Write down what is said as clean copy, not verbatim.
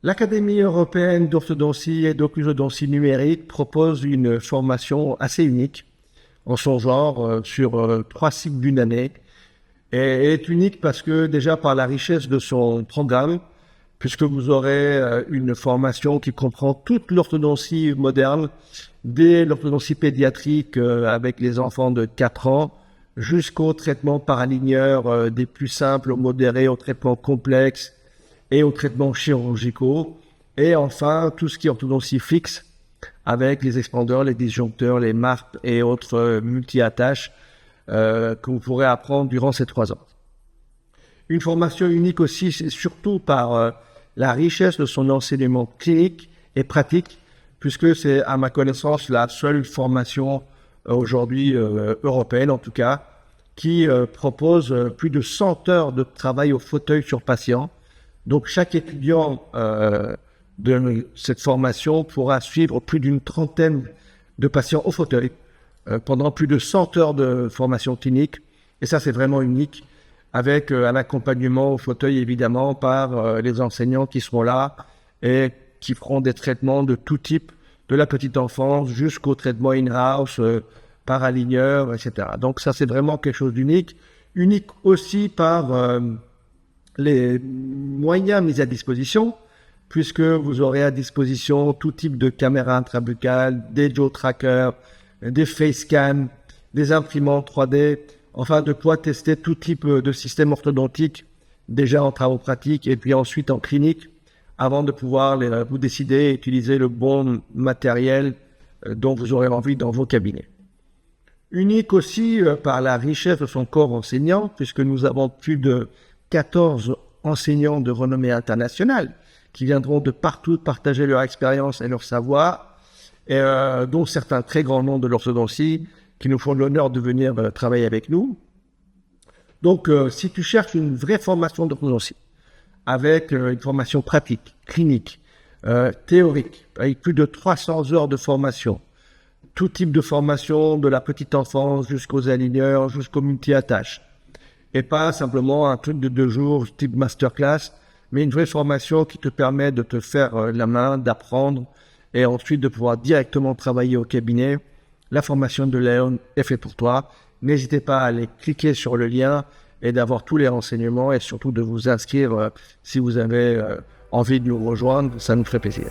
L'Académie européenne d'orthodontie et d'occlusodontie numérique propose une formation assez unique en son genre sur 3 cycles d'une année. Et elle est unique parce que déjà par la richesse de son programme, puisque vous aurez une formation qui comprend toute l'orthodontie moderne, dès l'orthodontie pédiatrique avec les enfants de 4 ans, jusqu'au traitement paraligneur des plus simples au modéré, au traitement complexe et aux traitements chirurgicaux. Et enfin, tout ce qui est orthodontie fixe, avec les expandeurs, les disjoncteurs, les MARP et autres multi-attaches que vous pourrez apprendre durant ces 3 ans. Une formation unique aussi, c'est surtout par la richesse de son enseignement clinique et pratique, puisque c'est, à ma connaissance, la seule formation aujourd'hui européenne, en tout cas, qui propose plus de 100 heures de travail au fauteuil sur patient. Donc, chaque étudiant de cette formation pourra suivre plus d'une trentaine de patients au fauteuil pendant plus de 100 heures de formation clinique. Et ça, c'est vraiment unique, avec un accompagnement au fauteuil, évidemment, par les enseignants qui seront là et qui feront des traitements de tout type, de la petite enfance jusqu'au traitement in-house, paraligneur, etc. Donc ça, c'est vraiment quelque chose d'unique. Unique aussi par les moyens mis à disposition, puisque vous aurez à disposition tout type de caméras intrabuccales, des jaw trackers, des face scans, des imprimantes 3D, enfin de quoi tester tout type de système orthodontique, déjà en travaux pratiques et puis ensuite en clinique, avant de pouvoir vous décider et utiliser le bon matériel dont vous aurez envie dans vos cabinets. Unique aussi par la richesse de son corps enseignant, puisque nous avons plus de 14 enseignants de renommée internationale qui viendront de partout partager leur expérience et leur savoir, et dont certains très grands noms de l'orthodontie qui nous font l'honneur de venir travailler avec nous. Donc, si tu cherches une vraie formation d'orthodontie, avec une formation pratique, clinique, théorique, avec plus de 300 heures de formation, tout type de formation, de la petite enfance jusqu'aux aligneurs, jusqu'aux multi-attaches, et pas simplement un truc de 2 jours type masterclass, mais une vraie formation qui te permet de te faire la main, d'apprendre, et ensuite de pouvoir directement travailler au cabinet. La formation de Léon est faite pour toi. N'hésitez pas à aller cliquer sur le lien et d'avoir tous les renseignements et surtout de vous inscrire si vous avez envie de nous rejoindre. Ça nous ferait plaisir.